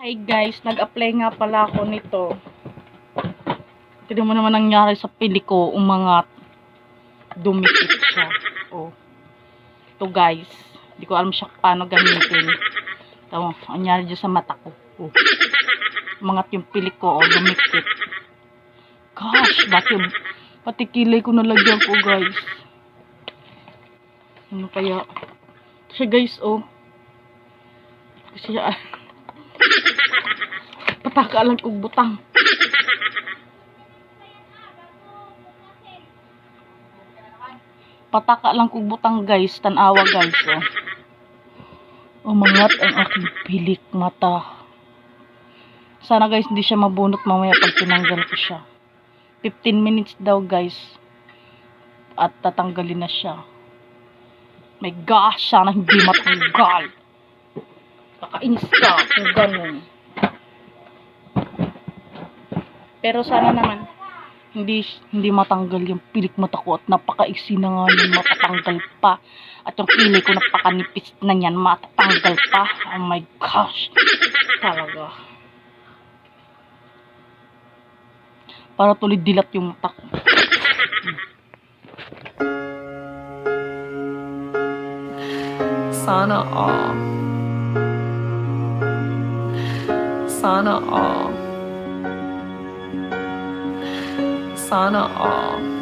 Hi guys, nag-apply nga pala ako nito. Tignan mo naman nangyari sa pili ko, umangat. Dumikit siya. Oh. Ito guys, hindi ko alam siya paano gamitin. Ito, nangyari dyan sa mata ko. Oh. Umangat yung pili ko, oh, dumikit. Gosh, bakit pati kilay ko nalagyan ko guys. Ano kaya? Kasi guys, oh. Kasi pataka lang kong butang. Pataka lang kong butang guys. Tanawa guys. Oh. Umangat ang aking pilik mata. Sana guys hindi siya mabunot mamaya pag tinanggal ko siya. 15 minutes daw guys. At tatanggalin na siya. My gosh, sana hindi matanggal. Kakainis ka kung ganun. Pero sana naman hindi matanggal yung pilik mata ko at napakaiksi na nga yun, matatanggal pa. At yung kilay ko napakanipis na yan, matatanggal pa. Oh my gosh. Talaga. Para tuloy dilat yung mata ko. Sana all. Sana all. Sana all.